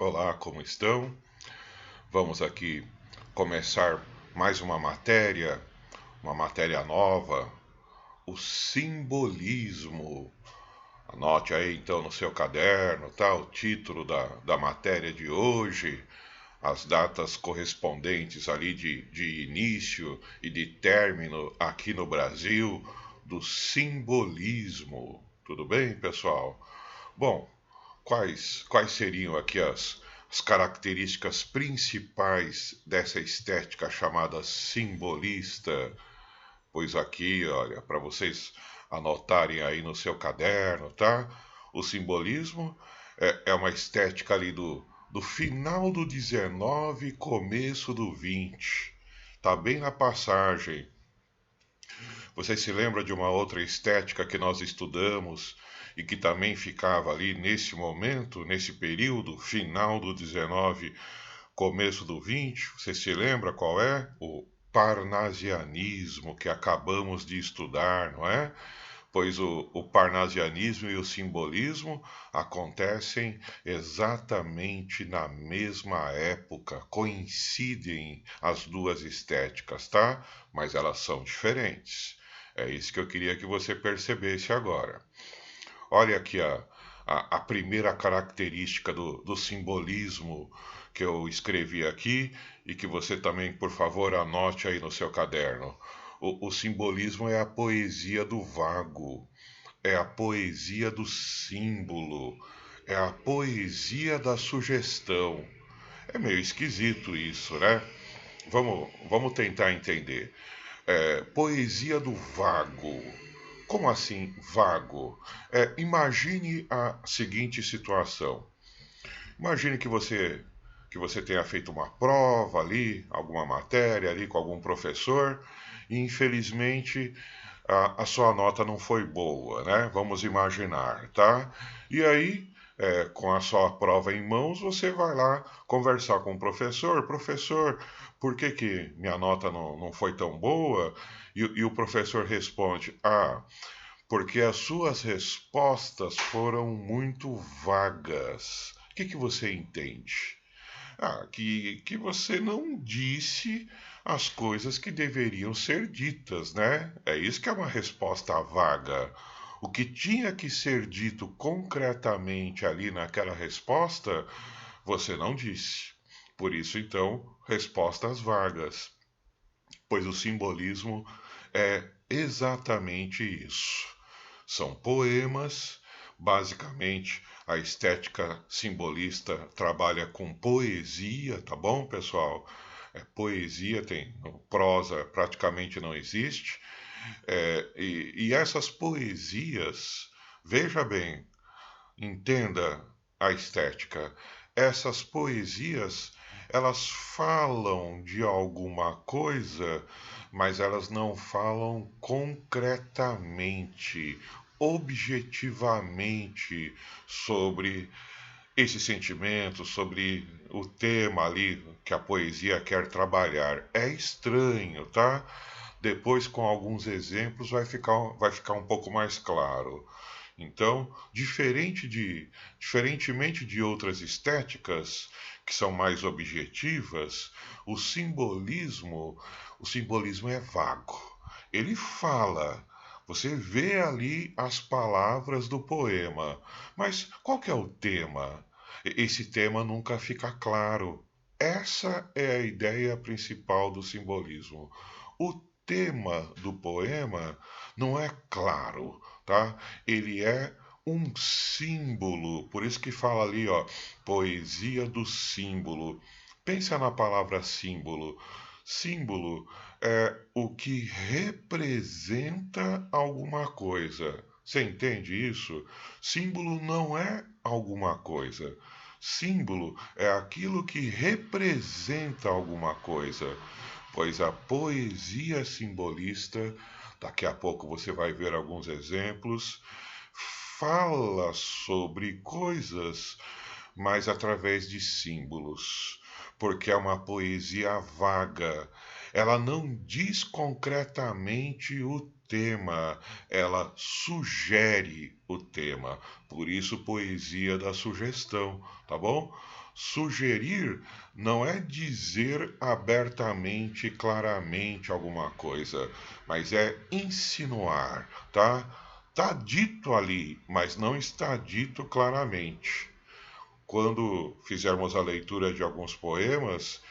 Olá, como estão? Vamos aqui começar mais uma matéria nova, o simbolismo. Anote aí então no seu caderno, tá? O título da matéria de hoje, as datas correspondentes ali de início e de término aqui no Brasil do simbolismo. Tudo bem, pessoal? Bom, quais seriam aqui as características principais dessa estética chamada simbolista? Pois aqui, olha, para vocês anotarem aí no seu caderno, tá? O simbolismo é uma estética ali do final do 19, começo do 20. Tá bem na passagem. Vocês se lembram de uma outra estética que nós estudamos e que também ficava ali nesse momento, nesse período, final do 19, começo do 20? Você se lembra qual é? O parnasianismo que acabamos de estudar, não é? Pois o parnasianismo e o simbolismo acontecem exatamente na mesma época, coincidem as duas estéticas, tá? Mas elas são diferentes. É isso que eu queria que você percebesse agora. Olha aqui a primeira característica do simbolismo que eu escrevi aqui e que você também, por favor, anote aí no seu caderno. O simbolismo é a poesia do vago, é a poesia do símbolo, é a poesia da sugestão. É meio esquisito isso, né? Vamos tentar entender. Poesia do vago. Como assim vago? Imagine a seguinte situação. Imagine que você tenha feito uma prova ali, alguma matéria ali com algum professor, e infelizmente a sua nota não foi boa, né? Vamos imaginar, tá? E aí, com a sua prova em mãos, você vai lá conversar com o professor. Professor, por que minha nota não foi tão boa? E o professor responde: porque as suas respostas foram muito vagas. O que você entende? Que você não disse as coisas que deveriam ser ditas, né? É isso que é uma resposta vaga. O que tinha que ser dito concretamente ali naquela resposta, você não disse. Por isso, então, respostas vagas, pois o simbolismo é exatamente isso. São poemas, basicamente a estética simbolista trabalha com poesia, tá bom, pessoal? Poesia tem, prosa praticamente não existe. E essas poesias, veja bem, entenda a estética. Essas poesias, elas falam de alguma coisa, mas elas não falam concretamente, objetivamente sobre esse sentimento, sobre o tema ali que a poesia quer trabalhar. É estranho, tá? Depois, com alguns exemplos, vai ficar um pouco mais claro. Então, diferentemente de outras estéticas que são mais objetivas, o simbolismo é vago. Ele fala, você vê ali as palavras do poema, mas qual que é o tema? Esse tema nunca fica claro. Essa é a ideia principal do simbolismo. O tema do poema não é claro, tá? Ele é um símbolo, por isso que fala ali, ó, poesia do símbolo. Pensa na palavra símbolo. Símbolo é o que representa alguma coisa. Você entende isso? Símbolo não é alguma coisa. Símbolo é aquilo que representa alguma coisa, pois a poesia simbolista, daqui a pouco você vai ver alguns exemplos, fala sobre coisas, mas através de símbolos, porque é uma poesia vaga. Ela não diz concretamente o tema, ela sugere o tema. Por isso, poesia da sugestão, tá bom? Sugerir não é dizer abertamente, claramente alguma coisa, mas é insinuar, tá? Tá dito ali, mas não está dito claramente. Quando fizermos a leitura de alguns poemas,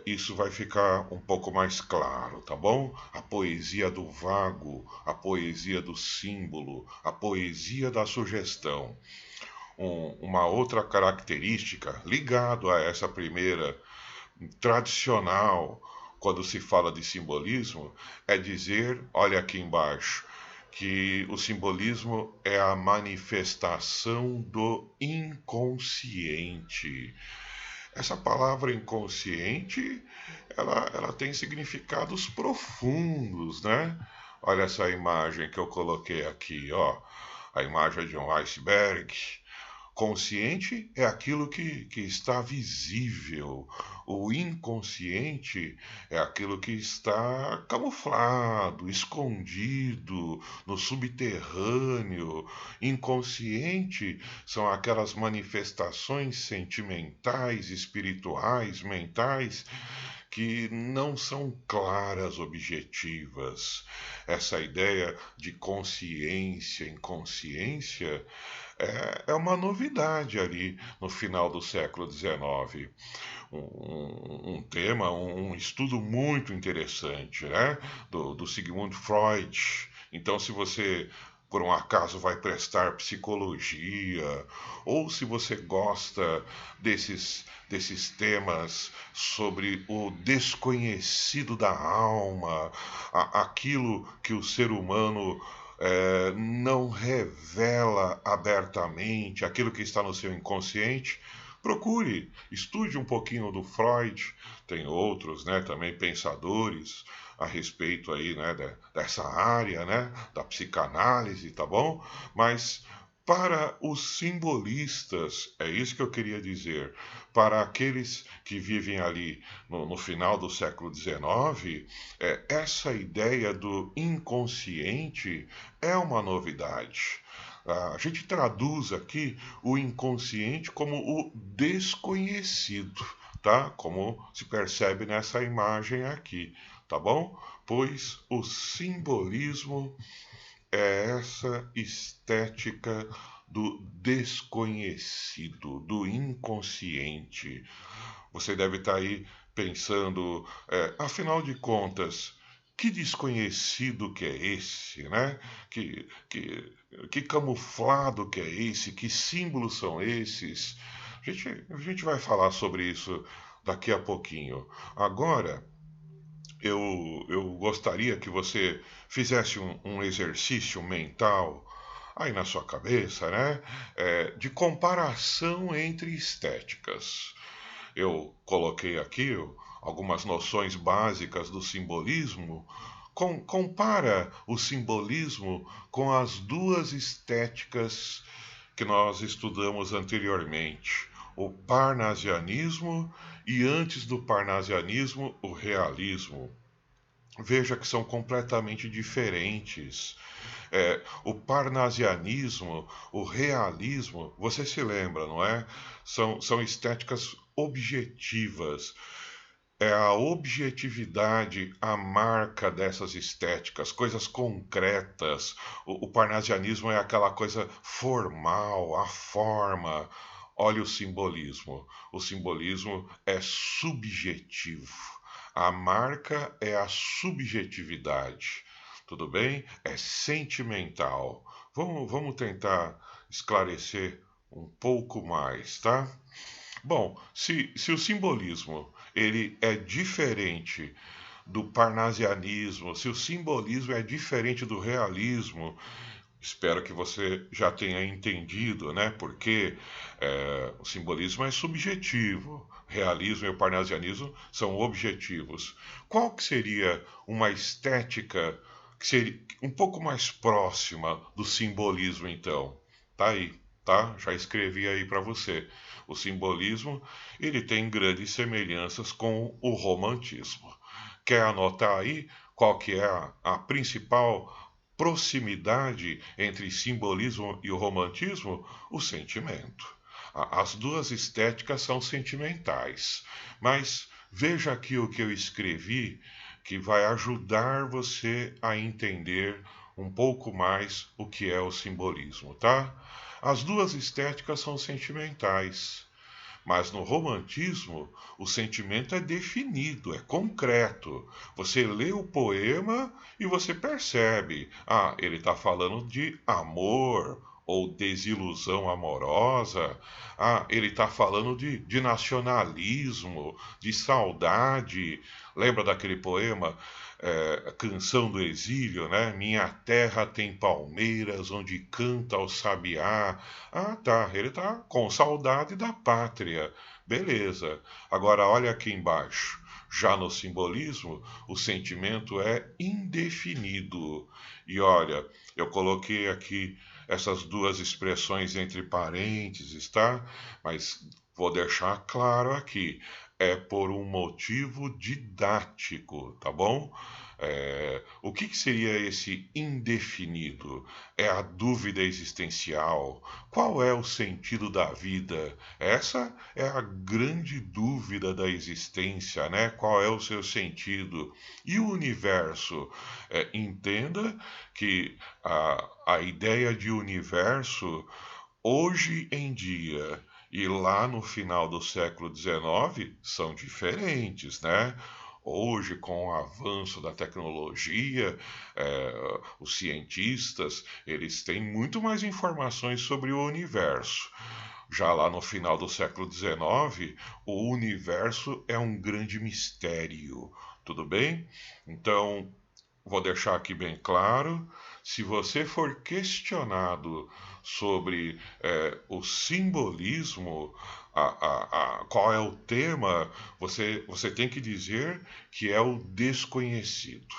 isso vai ficar um pouco mais claro, tá bom? A poesia do vago, a poesia do símbolo, a poesia da sugestão. Uma outra característica ligado a essa primeira, tradicional, quando se fala de simbolismo, é dizer, olha aqui embaixo, que o simbolismo é a manifestação do inconsciente. Essa palavra inconsciente, ela tem significados profundos, né? Olha essa imagem que eu coloquei aqui, ó. A imagem de um iceberg. Consciente é aquilo que está visível. O inconsciente é aquilo que está camuflado, escondido, no subterrâneo. Inconsciente são aquelas manifestações sentimentais, espirituais, mentais que não são claras, objetivas. Essa ideia de consciência, inconsciência, é uma novidade ali no final do século XIX. Um tema, um estudo muito interessante, né? Do Sigmund Freud. Então, se você por um acaso vai prestar psicologia, ou se você gosta desses temas sobre o desconhecido da alma, aquilo que o ser humano não revela abertamente, aquilo que está no seu inconsciente, procure, estude um pouquinho do Freud, tem outros, né, também pensadores a respeito aí, né, dessa área, né, da psicanálise, tá bom? Mas para os simbolistas, é isso que eu queria dizer, para aqueles que vivem ali no final do século XIX, essa ideia do inconsciente é uma novidade. A gente traduz aqui o inconsciente como o desconhecido, tá? Como se percebe nessa imagem aqui, tá bom? Pois o simbolismo é essa estética do desconhecido, do inconsciente. Você deve estar aí pensando, afinal de contas, que desconhecido que é esse, né? Que camuflado que é esse? Que símbolos são esses? A gente vai falar sobre isso daqui a pouquinho. Agora, eu gostaria que você fizesse um exercício mental aí na sua cabeça, né? De comparação entre estéticas. Eu coloquei aqui algumas noções básicas do simbolismo. Compara o simbolismo com as duas estéticas que nós estudamos anteriormente, o parnasianismo e, antes do parnasianismo, o realismo. Veja que são completamente diferentes. O parnasianismo, o realismo, você se lembra, não é? São estéticas objetivas. É a objetividade a marca dessas estéticas, coisas concretas. O parnasianismo é aquela coisa formal, a forma. Olha o simbolismo. O simbolismo é subjetivo. A marca é a subjetividade. Tudo bem? É sentimental. Vamos tentar esclarecer um pouco mais, tá? Bom, se o simbolismo ele é diferente do parnasianismo, se o simbolismo é diferente do realismo, espero que você já tenha entendido, né? Porque o simbolismo é subjetivo, realismo e o parnasianismo são objetivos. Qual que seria uma estética que seria um pouco mais próxima do simbolismo, então? Tá aí, tá? Já escrevi aí para você. O simbolismo, ele tem grandes semelhanças com o romantismo. Quer anotar aí? qual que é a principal proximidade entre simbolismo e o romantismo? O sentimento. As duas estéticas são sentimentais, mas veja aqui o que eu escrevi que vai ajudar você a entender um pouco mais o que é o simbolismo, tá? As duas estéticas são sentimentais. Mas no romantismo, o sentimento é definido, é concreto. Você lê o poema e você percebe: ah, ele está falando de amor ou desilusão amorosa. Ah, ele está falando de nacionalismo, de saudade. Lembra daquele poema? Canção do Exílio, né? Minha terra tem palmeiras onde canta o sabiá. Ah, tá, ele tá com saudade da pátria. Beleza. Agora olha aqui embaixo. Já no simbolismo, o sentimento é indefinido. E olha, eu coloquei aqui essas duas expressões entre parênteses, tá? Mas vou deixar claro aqui, é por um motivo didático, tá bom? O que seria esse indefinido? É a dúvida existencial. Qual é o sentido da vida? Essa é a grande dúvida da existência, né? Qual é o seu sentido? E o universo? Entenda que a ideia de universo, hoje em dia e lá no final do século XIX, são diferentes, né? Hoje, com o avanço da tecnologia, os cientistas eles têm muito mais informações sobre o universo. Já lá no final do século XIX, o universo é um grande mistério. Tudo bem? Então, vou deixar aqui bem claro: se você for questionado sobre o simbolismo, qual é o tema, você tem que dizer que é o desconhecido,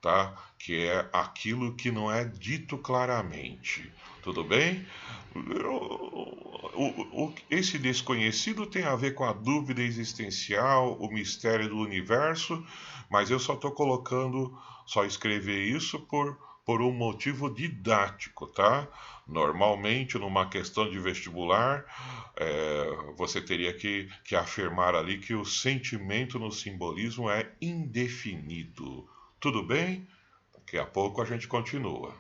tá? Que é aquilo que não é dito claramente. Tudo bem? Esse desconhecido tem a ver com a dúvida existencial, o mistério do universo, mas eu só estou colocando, só escrever isso por um motivo didático, tá? Normalmente, numa questão de vestibular, você teria que afirmar ali que o sentimento no simbolismo é indefinido. Tudo bem? Daqui a pouco a gente continua.